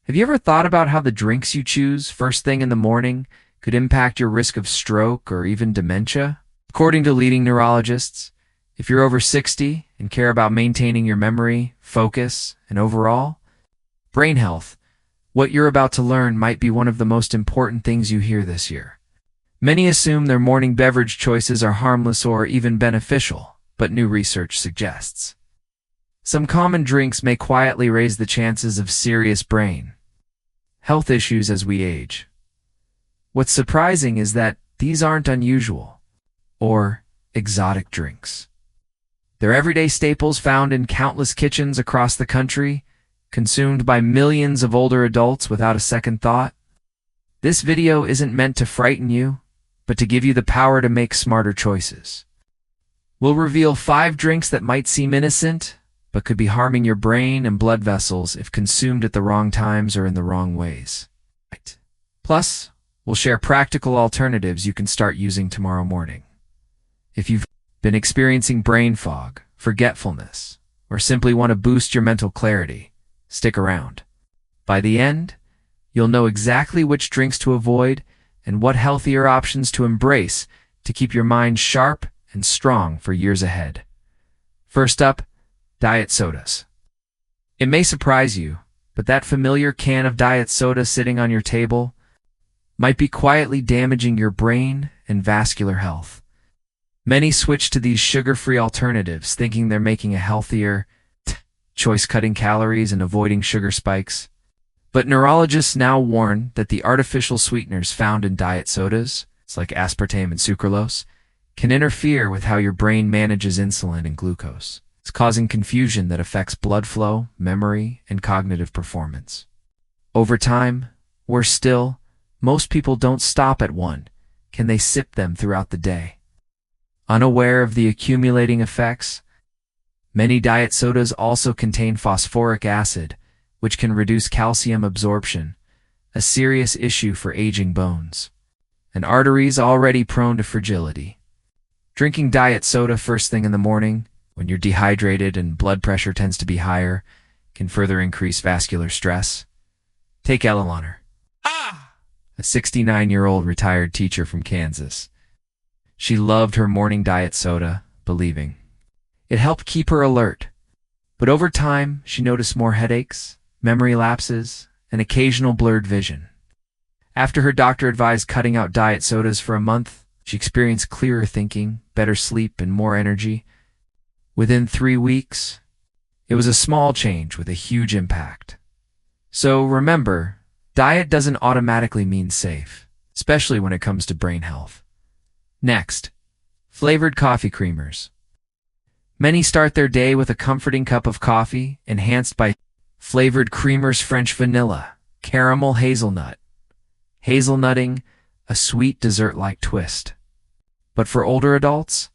Have you ever thought about how the drinks you choose first thing in the morning could impact your risk of stroke or even dementia? According to leading neurologists, if you're over 60 and care about maintaining your memory, focus, and overall brain health, what you're about to learn might be one of the most important things you hear this year. Many assume their morning beverage choices are harmless or even beneficial, but new research suggests some common drinks may quietly raise the chances of serious brain health issues as we age. What's surprising is that these aren't unusual or exotic drinks. They're everyday staples found in countless kitchens across the country, consumed by millions of older adults without a second thought. This video isn't meant to frighten you, but to give you the power to make smarter choices. We'll reveal 5 drinks that might seem innocent, but could be harming your brain and blood vessels if consumed at the wrong times or in the wrong ways. Plus, we'll share practical alternatives you can start using tomorrow morning. If you've been experiencing brain fog, forgetfulness, or simply want to boost your mental clarity, stick around. By the end, you'll know exactly which drinks to avoid and what healthier options to embrace to keep your mind sharp and strong for years ahead. First up, diet sodas. It may surprise you, but that familiar can of diet soda sitting on your table might be quietly damaging your brain and vascular health. Many switch to these sugar-free alternatives, thinking they're making a healthier choice, cutting calories and avoiding sugar spikes. But neurologists now warn that the artificial sweeteners found in diet sodas, it's like aspartame and sucralose, can interfere with how your brain manages insulin and glucose. It's causing confusion that affects blood flow, memory, and cognitive performance. Over time, worse still, most people don't stop at one. Can they sip them throughout the day? Unaware of the accumulating effects, many diet sodas also contain phosphoric acid, which can reduce calcium absorption, a serious issue for aging bones and arteries already prone to fragility. Drinking diet soda first thing in the morning, when you're dehydrated and blood pressure tends to be higher, can further increase vascular stress. Take Eleanor, a 69-year-old retired teacher from Kansas. She loved her morning diet soda, believing it helped keep her alert. But over time, she noticed more headaches, memory lapses, and occasional blurred vision. After her doctor advised cutting out diet sodas for a month, she experienced clearer thinking, better sleep, and more energy. Within 3 weeks, it was a small change with a huge impact. So remember, diet doesn't automatically mean safe, especially when it comes to brain health. Next, flavored coffee creamers. Many start their day with a comforting cup of coffee, enhanced by flavored creamers, French vanilla, caramel, hazelnut. Hazelnutting, a sweet dessert-like twist. But for older adults,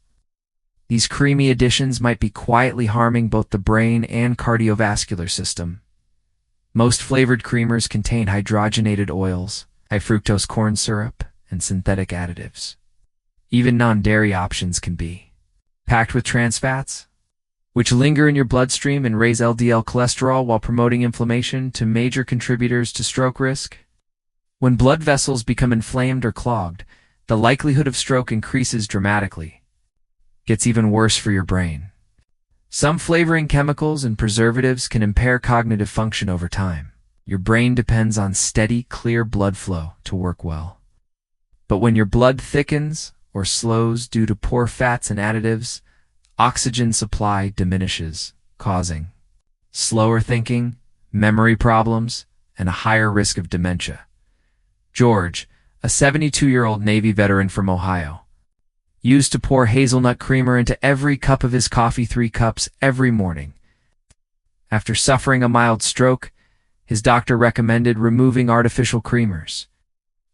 these creamy additions might be quietly harming both the brain and cardiovascular system. Most flavored creamers contain hydrogenated oils, high-fructose corn syrup, and synthetic additives. Even non-dairy options can be packed with trans fats, which linger in your bloodstream and raise LDL cholesterol while promoting inflammation, to major contributors to stroke risk. When blood vessels become inflamed or clogged, the likelihood of stroke increases dramatically. Gets even worse for your brain. Some flavoring chemicals and preservatives can impair cognitive function over time. Your brain depends on steady, clear blood flow to work well. But when your blood thickens or slows due to poor fats and additives, oxygen supply diminishes, causing slower thinking, memory problems, and a higher risk of dementia. George, a 72-year-old Navy veteran from Ohio, used to pour hazelnut creamer into every cup of his coffee, 3 cups every morning. After suffering a mild stroke, his doctor recommended removing artificial creamers.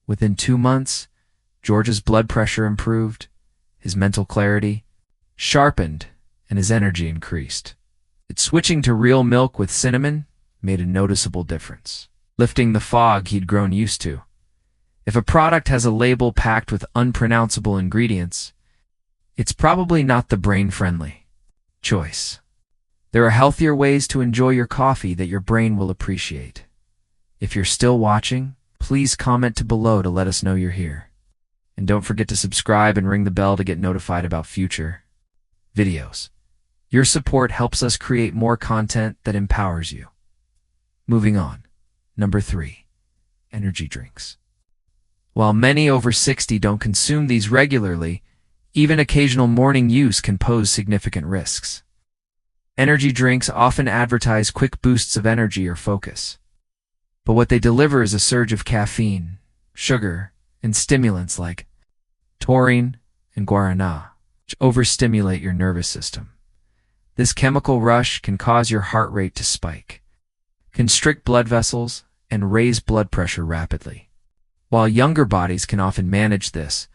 Within 2 months, George's blood pressure improved, his mental clarity sharpened, and his energy increased. Switching to real milk with cinnamon made a noticeable difference, lifting the fog he'd grown used to. If a product has a label packed with unpronounceable ingredients, it's probably not the brain-friendly choice. There are healthier ways to enjoy your coffee that your brain will appreciate. If you're still watching, please comment below to let us know you're here. And don't forget to subscribe and ring the bell to get notified about future videos. Your support helps us create more content that empowers you. Moving on. Number 3. Energy drinks. While many over 60 don't consume these regularly, even occasional morning use can pose significant risks. Energy drinks often advertise quick boosts of energy or focus. But what they deliver is a surge of caffeine, sugar, and stimulants like taurine and guarana, which overstimulate your nervous system. This chemical rush can cause your heart rate to spike, constrict blood vessels, and raise blood pressure rapidly. While younger bodies can often manage this,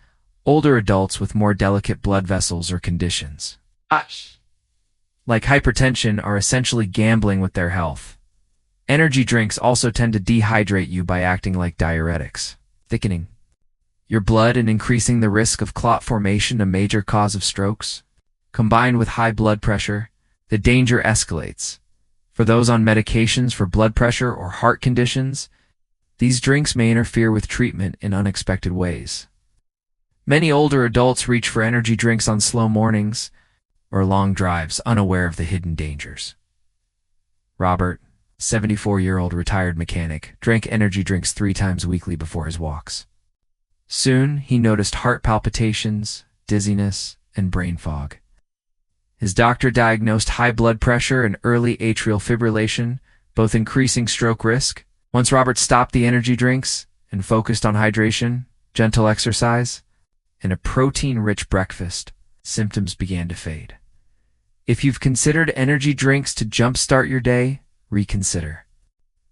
older adults with more delicate blood vessels or conditions, like hypertension, are essentially gambling with their health. Energy drinks also tend to dehydrate you by acting like diuretics, thickening your blood and increasing the risk of clot formation, a major cause of strokes. Combined with high blood pressure, the danger escalates. For those on medications for blood pressure or heart conditions, these drinks may interfere with treatment in unexpected ways. Many older adults reach for energy drinks on slow mornings or long drives, unaware of the hidden dangers. Robert, 74-year-old retired mechanic, drank energy drinks 3 times weekly before his walks. Soon, he noticed heart palpitations, dizziness, and brain fog. His doctor diagnosed high blood pressure and early atrial fibrillation, both increasing stroke risk. Once Robert stopped the energy drinks and focused on hydration, gentle exercise, and a protein-rich breakfast, symptoms began to fade. If you've considered energy drinks to jumpstart your day, reconsider.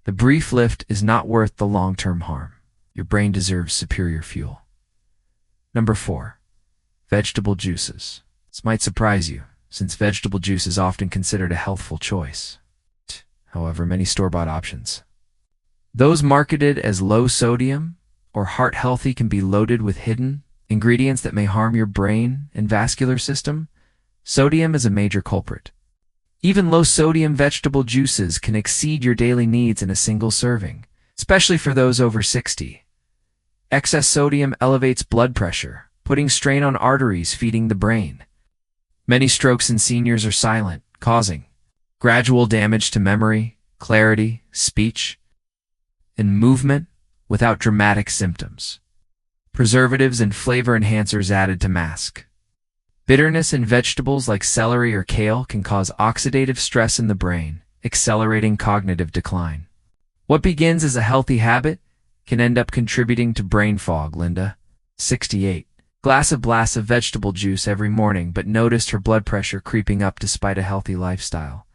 The brief lift is not worth the long-term harm. Your brain deserves superior fuel. Number 4. Vegetable juices. This might surprise you, since vegetable juice is often considered a healthful choice. However, many store-bought options, those marketed as low-sodium or heart-healthy, can be loaded with hidden ingredients that may harm your brain and vascular system. Sodium is a major culprit. Even low-sodium vegetable juices can exceed your daily needs in a single serving, especially for those over 60. Excess sodium elevates blood pressure, putting strain on arteries feeding the brain. Many strokes in seniors are silent, causing gradual damage to memory, clarity, speech, and movement without dramatic symptoms. Preservatives and flavor enhancers added to mask bitterness in vegetables like celery or kale can cause oxidative stress in the brain, accelerating cognitive decline. What begins as a healthy habit can end up contributing to brain fog. Linda, 68, glass of vegetable juice every morning, but noticed her blood pressure creeping up despite a healthy lifestyle.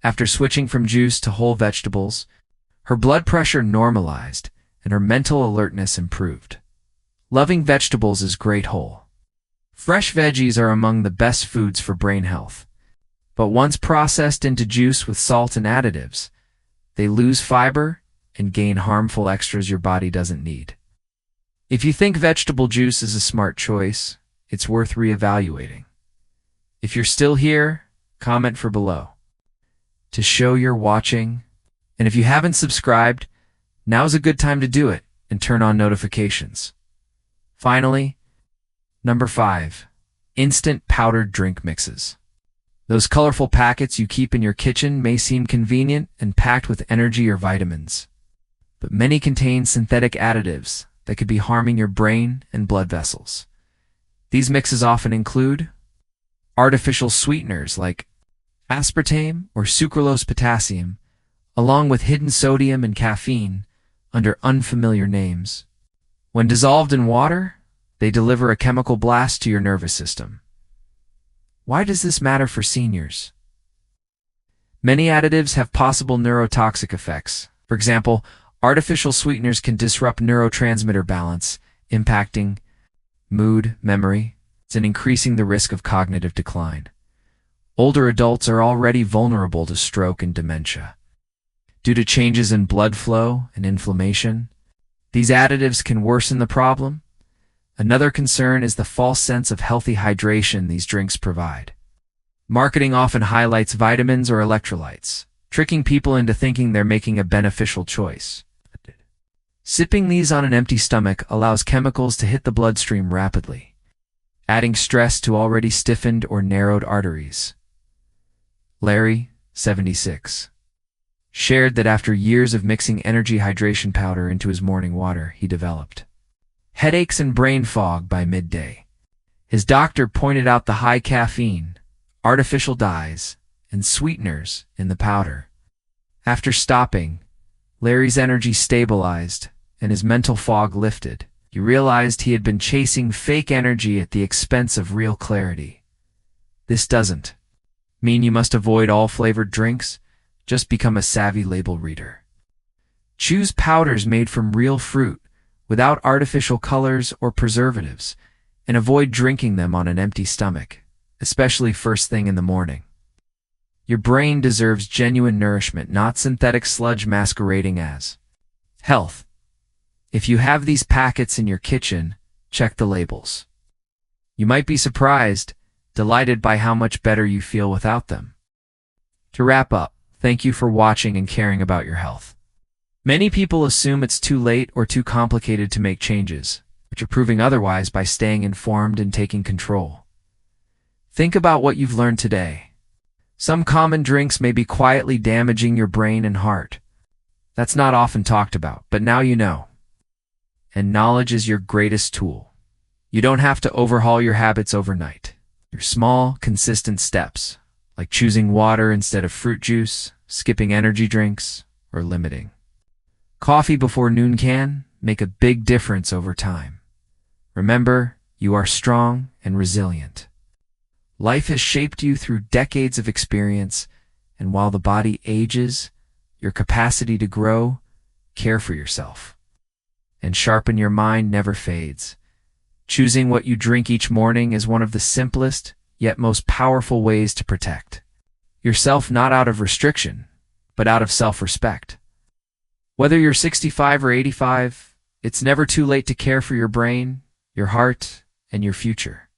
After switching from juice to whole vegetables, her blood pressure normalized and her mental alertness improved. Loving vegetables is great whole. Fresh veggies are among the best foods for brain health, but once processed into juice with salt and additives, they lose fiber and gain harmful extras your body doesn't need. If you think vegetable juice is a smart choice, it's worth reevaluating. If you're still here, comment below to show you're watching. And if you haven't subscribed, now's a good time to do it and turn on notifications. Finally, number 5. Instant powdered drink mixes. Those colorful packets you keep in your kitchen may seem convenient and packed with energy or vitamins, but many contain synthetic additives that could be harming your brain and blood vessels. These mixes often include artificial sweeteners like aspartame or sucralose potassium, along with hidden sodium and caffeine under unfamiliar names. When dissolved in water, they deliver a chemical blast to your nervous system. Why does this matter for seniors? Many additives have possible neurotoxic effects. For example, artificial sweeteners can disrupt neurotransmitter balance, impacting mood, memory, and increasing the risk of cognitive decline. Older adults are already vulnerable to stroke and dementia. Due to changes in blood flow and inflammation, these additives can worsen the problem. Another concern is the false sense of healthy hydration these drinks provide. Marketing often highlights vitamins or electrolytes, tricking people into thinking they're making a beneficial choice. Sipping these on an empty stomach allows chemicals to hit the bloodstream rapidly, adding stress to already stiffened or narrowed arteries. Larry, 76, shared that after years of mixing energy hydration powder into his morning water, he developed headaches and brain fog by midday. His doctor pointed out the high caffeine, artificial dyes, and sweeteners in the powder. After stopping, Larry's energy stabilized and his mental fog lifted. He realized he had been chasing fake energy at the expense of real clarity. This doesn't mean you must avoid all flavored drinks. Just become a savvy label reader. Choose powders made from real fruit, without artificial colors or preservatives, and avoid drinking them on an empty stomach, especially first thing in the morning. Your brain deserves genuine nourishment, not synthetic sludge masquerading as health. If you have these packets in your kitchen, check the labels. You might be surprised, delighted by how much better you feel without them. To wrap up, thank you for watching and caring about your health. Many people assume it's too late or too complicated to make changes, but you're proving otherwise by staying informed and taking control. Think about what you've learned today. Some common drinks may be quietly damaging your brain and heart. That's not often talked about, but now you know. And knowledge is your greatest tool. You don't have to overhaul your habits overnight. Your small, consistent steps, like choosing water instead of fruit juice, skipping energy drinks, or limiting coffee before noon, can make a big difference over time. Remember, you are strong and resilient. Life has shaped you through decades of experience, and while the body ages, your capacity to grow, care for yourself, and sharpen your mind never fades. Choosing what you drink each morning is one of the simplest, yet most powerful ways to protect yourself, not out of restriction, but out of self-respect. Whether you're 65 or 85, it's never too late to care for your brain, your heart, and your future.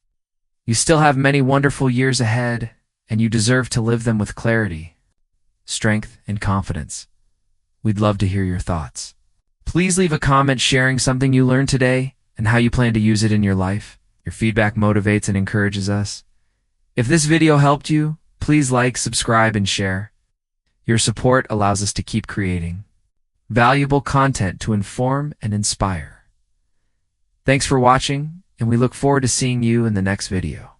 You still have many wonderful years ahead, and you deserve to live them with clarity, strength, and confidence. We'd love to hear your thoughts. Please leave a comment sharing something you learned today and how you plan to use it in your life. Your feedback motivates and encourages us. If this video helped you, please like, subscribe, and share. Your support allows us to keep creating valuable content to inform and inspire. Thanks for watching, and we look forward to seeing you in the next video.